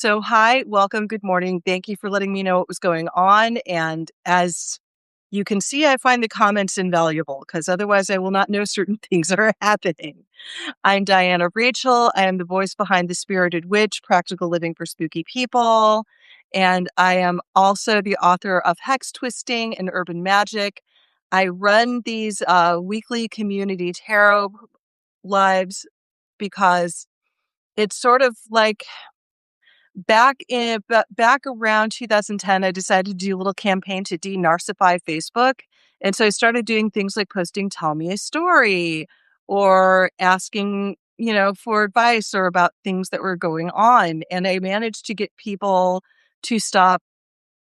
So, hi, welcome, good morning. Thank you for letting me know what was going on. And as you can see, I find the comments invaluable because otherwise I will not know certain things are happening. I'm Diana Rachel. I am the voice behind The Spirited Witch, Practical Living for Spooky People. And I am also the author of Hex Twisting and Urban Magic. I run these weekly community tarot lives because it's sort of like back around 2010, I decided to do a little campaign to de-narcify Facebook. And so I started doing things like posting "Tell me a story" or asking, for advice or about things that were going on. And I managed to get people to stop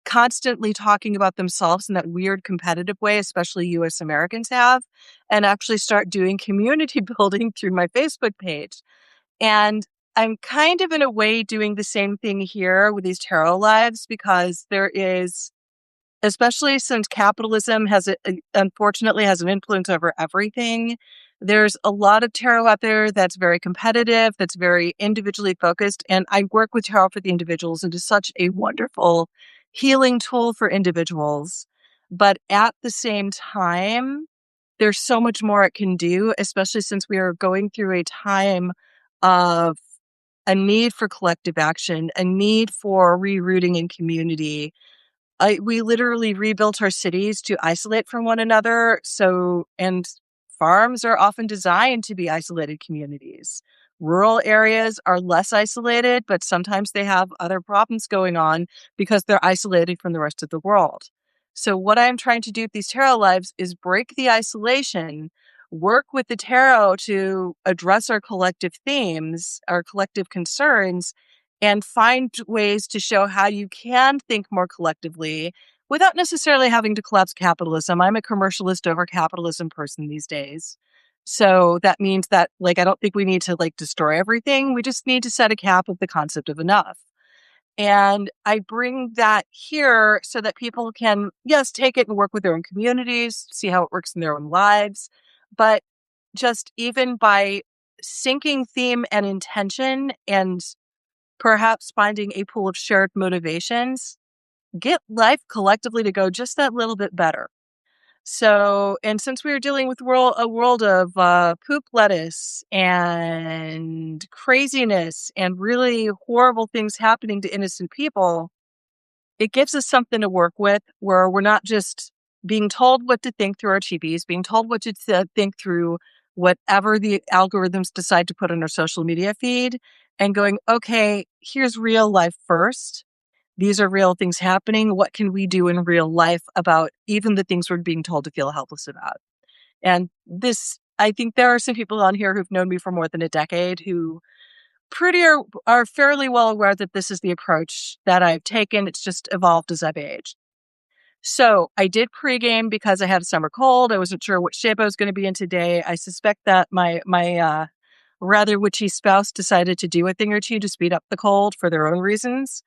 constantly talking about themselves in that weird competitive way, especially US Americans have, and actually start doing community building through my Facebook page. And I'm kind of in a way doing the same thing here with these tarot lives because there is, especially since capitalism unfortunately has an influence over everything. There's a lot of tarot out there that's very competitive, that's very individually focused. And I work with tarot for the individuals. It is such a wonderful healing tool for individuals. But at the same time, there's so much more it can do, especially since we are going through a time of a need for collective action, a need for rerouting in community. We literally rebuilt our cities to isolate from one another. And farms are often designed to be isolated communities. Rural areas are less isolated, but sometimes they have other problems going on because they're isolated from the rest of the world. So what I'm trying to do with these tarot lives is break the isolation, work with the tarot to address our collective themes, our collective concerns, and find ways to show how you can think more collectively without necessarily having to collapse capitalism. I'm a commercialist over capitalism person these days. So that means that, I don't think we need to, destroy everything. We just need to set a cap of the concept of enough. And I bring that here so that people can, yes, take it and work with their own communities, see how it works in their own lives. But just even by syncing theme and intention and perhaps finding a pool of shared motivations, get life collectively to go just that little bit better. So, and since we are dealing with a world of poop lettuce and craziness and really horrible things happening to innocent people, it gives us something to work with where we're not just being told what to think through our TVs, being told what to think through whatever the algorithms decide to put on our social media feed, and going, okay, here's real life first. These are real things happening. What can we do in real life about even the things we're being told to feel helpless about? And I think there are some people on here who've known me for more than a decade who are fairly well aware that this is the approach that I've taken. It's just evolved as I've aged. So I did pregame because I had a summer cold. I wasn't sure what shape I was going to be in today. I suspect that my rather witchy spouse decided to do a thing or two to speed up the cold for their own reasons.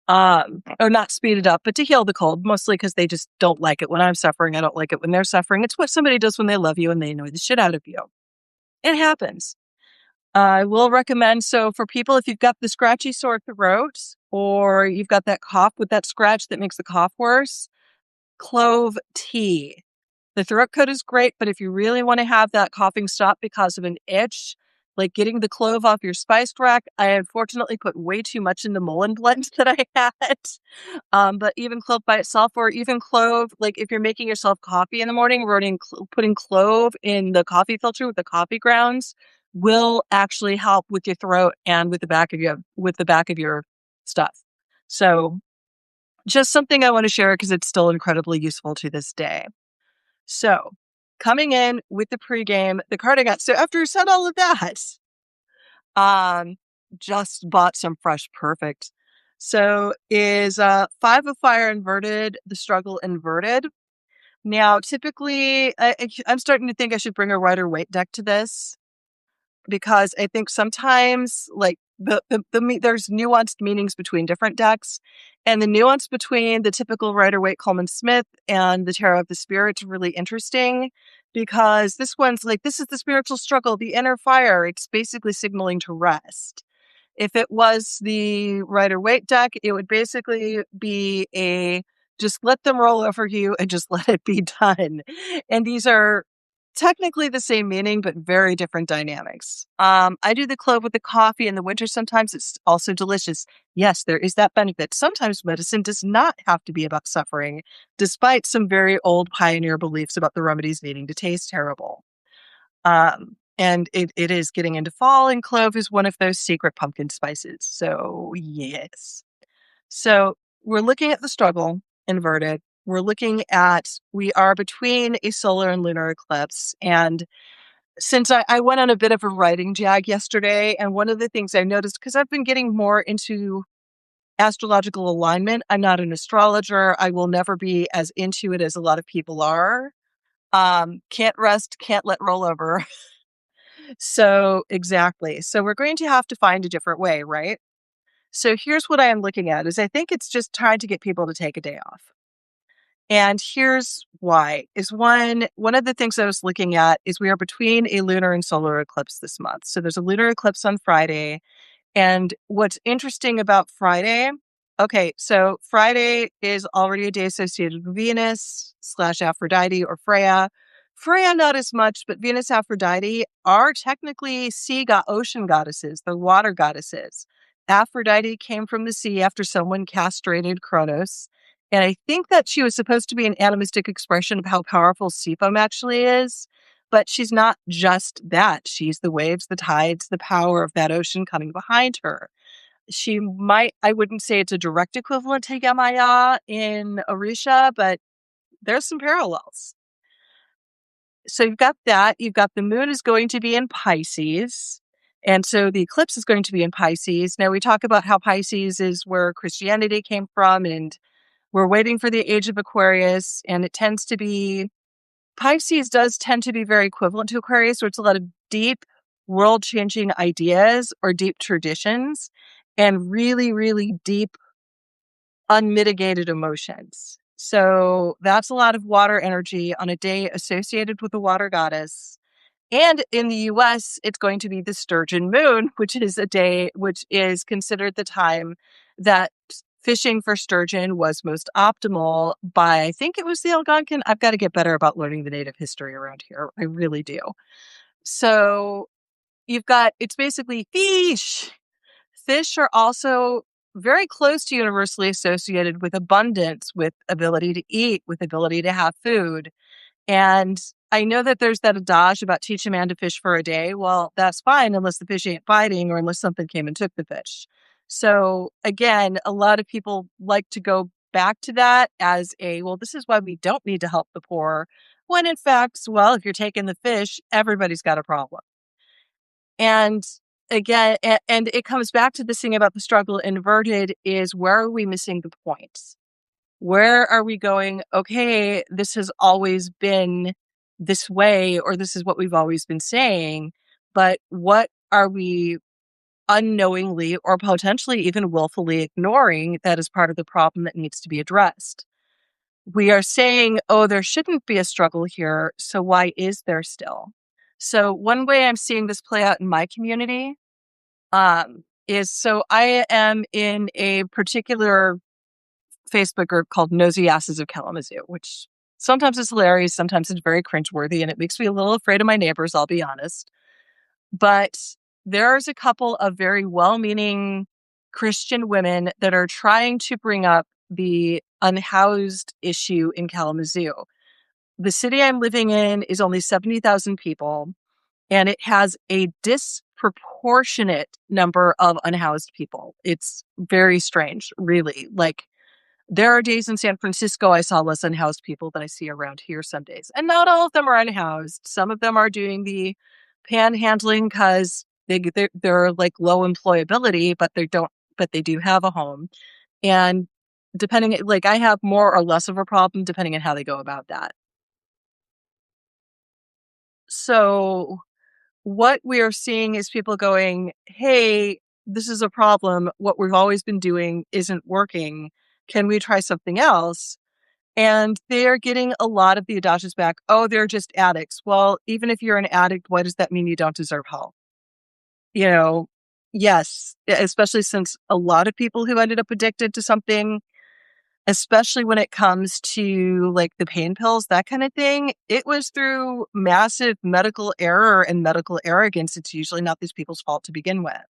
Or not speed it up, but to heal the cold, mostly because they just don't like it when I'm suffering. I don't like it when they're suffering. It's what somebody does when they love you and they annoy the shit out of you. It happens. I will recommend, so for people, if you've got the scratchy sore throat or you've got that cough with that scratch that makes the cough worse, clove tea. The throat coat is great, but if you really want to have that coughing stop because of an itch, like getting the clove off your spice rack, I unfortunately put way too much in the Mullen blend that I had. But even clove by itself, or even clove, like if you're making yourself coffee in the morning, putting clove in the coffee filter with the coffee grounds will actually help with your throat and with the back of your stuff. So just something I want to share because it's still incredibly useful to this day. So coming in with the pregame, the card I got. So after I said all of that, just bought some fresh perfect. So is 5 of fire inverted, the struggle inverted. Now, typically, I'm starting to think I should bring a Rider-Waite deck to this because I think sometimes there's nuanced meanings between different decks, and the nuance between the typical Rider-Waite Coleman Smith and the Tarot of the Spirit's really interesting because this one's this is the spiritual struggle, the inner fire. It's basically signaling to rest. If it was the Rider Waite deck, it would basically be just let them roll over you and just let it be done. And these are technically the same meaning, but very different dynamics. I do the clove with the coffee in the winter. Sometimes it's also delicious. Yes, there is that benefit. Sometimes medicine does not have to be about suffering, despite some very old pioneer beliefs about the remedies needing to taste terrible. And it is getting into fall, and clove is one of those secret pumpkin spices. So, yes. So, we're looking at the struggle inverted. We are between a solar and lunar eclipse. And since I went on a bit of a writing jag yesterday, and one of the things I noticed, because I've been getting more into astrological alignment, I'm not an astrologer. I will never be as into it as a lot of people are. Can't rest, can't let roll over. So, exactly. So we're going to have to find a different way, right? So here's what I am looking at is I think it's just trying to get people to take a day off. And here's why. Is one of the things I was looking at is we are between a lunar and solar eclipse this month. So there's a lunar eclipse on Friday. And what's interesting about Friday, okay, so Friday is already a day associated with Venus / Aphrodite or Freya. Freya, not as much, but Venus, Aphrodite are technically ocean goddesses. They're water goddesses. Aphrodite came from the sea after someone castrated Kronos. And I think that she was supposed to be an animistic expression of how powerful sea foam actually is. But she's not just that. She's the waves, the tides, the power of that ocean coming behind her. I wouldn't say it's a direct equivalent to Yamaya in Orisha, but there's some parallels. So you've got that. You've got the moon is going to be in Pisces. And so the eclipse is going to be in Pisces. Now we talk about how Pisces is where Christianity came from, and we're waiting for the age of Aquarius, and Pisces does tend to be very equivalent to Aquarius, where it's a lot of deep, world-changing ideas or deep traditions and really, really deep, unmitigated emotions. So that's a lot of water energy on a day associated with the water goddess. And in the US, it's going to be the sturgeon moon, which is considered the time that fishing for sturgeon was most optimal by, I think it was the Algonquin. I've got to get better about learning the native history around here. I really do. So it's basically fish. Fish are also very close to universally associated with abundance, with ability to eat, with ability to have food. And I know that there's that adage about teach a man to fish for a day. Well, that's fine unless the fish ain't biting or unless something came and took the fish. So again, a lot of people like to go back to that as this is why we don't need to help the poor. When in fact, well, if you're taking the fish, everybody's got a problem. And again, and it comes back to this thing about the struggle inverted is where are we missing the point? Where are we going, okay, this has always been this way, or this is what we've always been saying, but what are we unknowingly or potentially even willfully ignoring that is part of the problem that needs to be addressed? We are saying, oh, there shouldn't be a struggle here, so why is there still? So one way I'm seeing this play out in my community is so I am in a particular Facebook group called Nosy Asses of Kalamazoo, which sometimes is hilarious, sometimes it's very cringeworthy, and it makes me a little afraid of my neighbors, I'll be honest. But there's a couple of very well-meaning Christian women that are trying to bring up the unhoused issue in Kalamazoo. The city I'm living in is only 70,000 people, and it has a disproportionate number of unhoused people. It's very strange, really. Like, there are days in San Francisco I saw less unhoused people than I see around here some days. And not all of them are unhoused. Some of them are doing the panhandling because they're like low employability, but they do have a home. And depending, like, I have more or less of a problem depending on how they go about that. So what we are seeing is people going, hey, this is a problem. What we've always been doing isn't working. Can we try something else? And they're getting a lot of the adages back. Oh, they're just addicts. Well, even if you're an addict, why does that mean you don't deserve help? You know, Yes, especially since a lot of people who ended up addicted to something, especially when it comes to, like, the pain pills, that kinda thing, it was through massive medical error and medical arrogance. It's usually not these people's fault to begin with.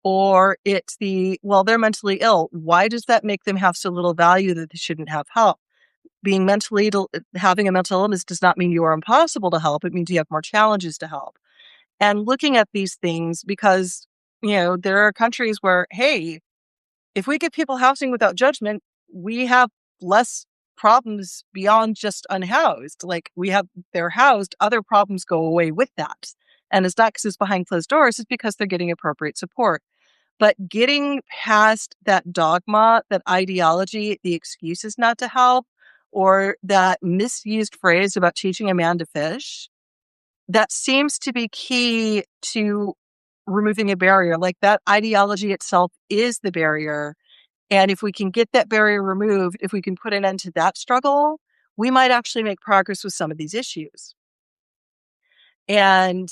Or it's well, they're mentally ill. Why does that make them have so little value that they shouldn't have help? Having a mental illness does not mean you are impossible to help. It means you have more challenges to help. And looking at these things because, there are countries where, hey, if we give people housing without judgment, we have less problems beyond just unhoused. Like they're housed, other problems go away with that. And it's not because it's behind closed doors, it's because they're getting appropriate support. But getting past that dogma, that ideology, the excuses not to help, or that misused phrase about teaching a man to fish, that seems to be key to removing a barrier. Like that ideology itself is the barrier. And if we can get that barrier removed, if we can put an end to that struggle, we might actually make progress with some of these issues. And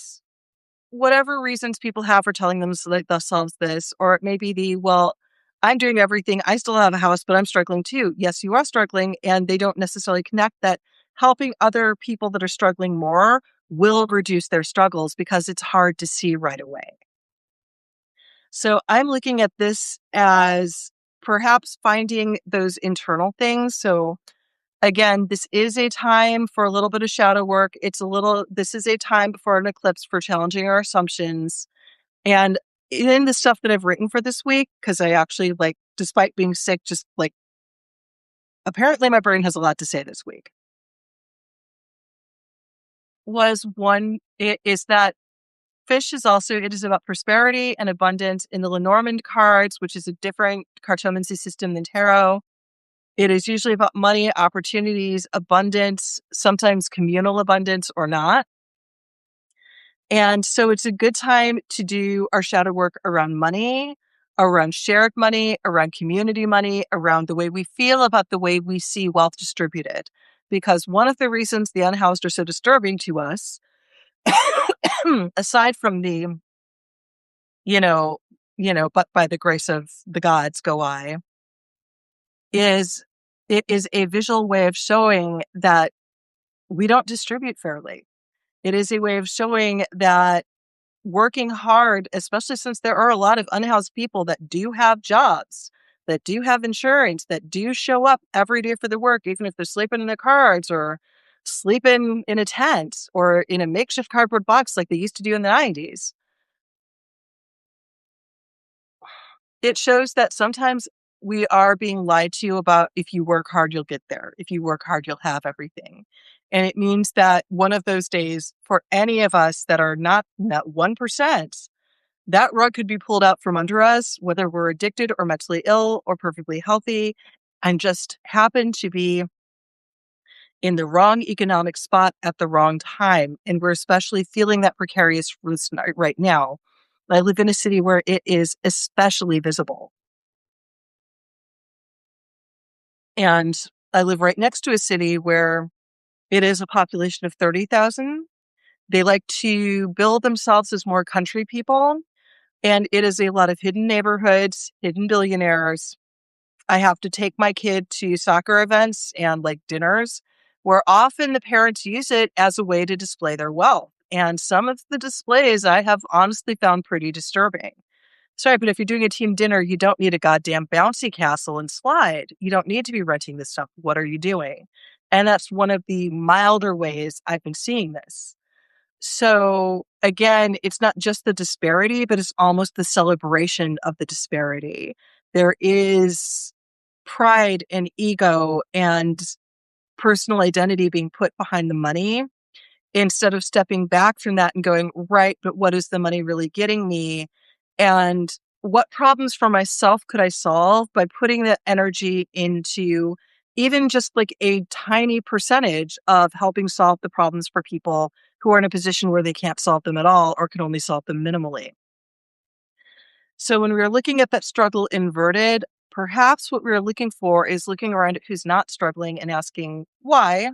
whatever reasons people have for telling themselves this, or it may be well, I'm doing everything. I still have a house, but I'm struggling too. Yes, you are struggling. And they don't necessarily connect that helping other people that are struggling more will reduce their struggles because it's hard to see right away. So I'm looking at this as perhaps finding those internal things. So again, this is a time for a little bit of shadow work. This is a time before an eclipse for challenging our assumptions. And in the stuff that I've written for this week, because I actually despite being sick, just apparently my brain has a lot to say this week, it is that fish it is about prosperity and abundance in the Lenormand cards, which is a different cartomancy system than tarot. It is usually about money, opportunities, abundance, sometimes communal abundance or not. And so it's a good time to do our shadow work around money, around shared money, around community money, around the way we feel about the way we see wealth distributed. Because one of the reasons the unhoused are so disturbing to us, aside from you know, but by the grace of the gods go I, is it is a visual way of showing that we don't distribute fairly. It is a way of showing that working hard, especially since there are a lot of unhoused people that do have jobs, that do have insurance, that do show up every day for the work, even if they're sleeping in their cars or sleeping in a tent or in a makeshift cardboard box like they used to do in the 90s. It shows that sometimes we are being lied to about if you work hard, you'll get there. If you work hard, you'll have everything. And it means that one of those days for any of us that are not in that 1%, that rug could be pulled out from under us, whether we're addicted or mentally ill or perfectly healthy, and just happen to be in the wrong economic spot at the wrong time. And we're especially feeling that precarious right now. I live in a city where it is especially visible. And I live right next to a city where it is a population of 30,000. They like to build themselves as more country people. And it is a lot of hidden neighborhoods, hidden billionaires. I have to take my kid to soccer events and dinners where often the parents use it as a way to display their wealth. And some of the displays I have honestly found pretty disturbing. Sorry, but if you're doing a team dinner, you don't need a goddamn bouncy castle and slide. You don't need to be renting this stuff. What are you doing? And that's one of the milder ways I've been seeing this. So again, it's not just the disparity, but it's almost the celebration of the disparity. There is pride and ego and personal identity being put behind the money instead of stepping back from that and going, right, but what is the money really getting me? And what problems for myself could I solve by putting that energy into even just a tiny percentage of helping solve the problems for people who are in a position where they can't solve them at all or can only solve them minimally. So when we're looking at that struggle inverted, perhaps what we're looking for is looking around at who's not struggling and asking why,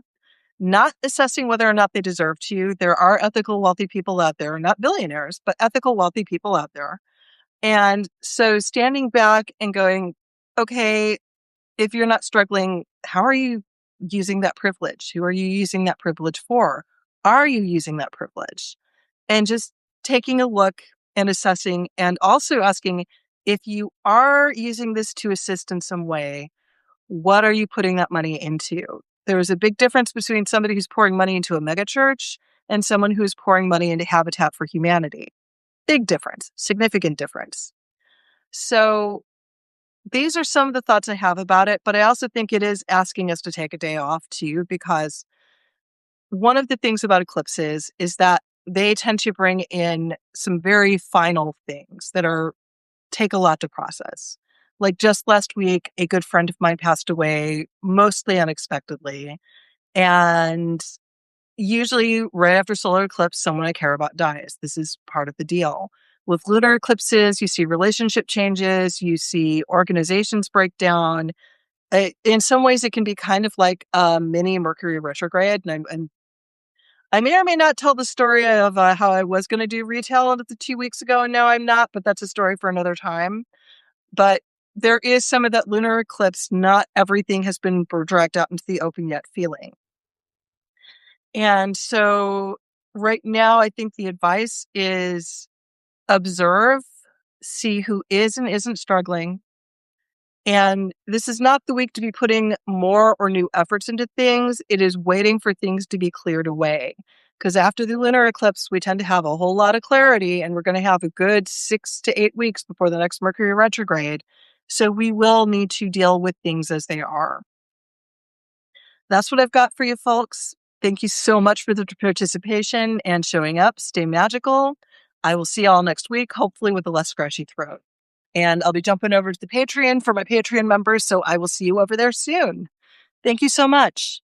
not assessing whether or not they deserve to. There are ethical, wealthy people out there, not billionaires, but ethical, wealthy people out there. And so standing back and going, okay, if you're not struggling, how are you using that privilege? Who are you using that privilege for? Are you using that privilege? And just taking a look and assessing, and also asking, if you are using this to assist in some way, what are you putting that money into? There's a big difference between somebody who's pouring money into a megachurch and someone who's pouring money into Habitat for Humanity. Big difference, significant difference. So these are some of the thoughts I have about it, but I also think it is asking us to take a day off too, because one of the things about eclipses is that they tend to bring in some very final things that take a lot to process. Like just last week, a good friend of mine passed away, mostly unexpectedly. And usually, right after solar eclipse, someone I care about dies. This is part of the deal. With lunar eclipses, you see relationship changes, you see organizations break down. In some ways, it can be kind of like a mini Mercury retrograde. And I may or may not tell the story of how I was going to do retail 2 weeks ago, and now I'm not, but that's a story for another time. But there is some of that lunar eclipse, not everything has been dragged out into the open yet feeling. And so right now, I think the advice is observe, see who is and isn't struggling. And this is not the week to be putting more or new efforts into things. It is waiting for things to be cleared away. Because after the lunar eclipse, we tend to have a whole lot of clarity, and we're going to have a good 6 to 8 weeks before the next Mercury retrograde. So we will need to deal with things as they are. That's what I've got for you, folks. Thank you so much for the participation and showing up. Stay magical. I will see y'all next week, hopefully with a less scratchy throat. And I'll be jumping over to the Patreon for my Patreon members, so I will see you over there soon. Thank you so much.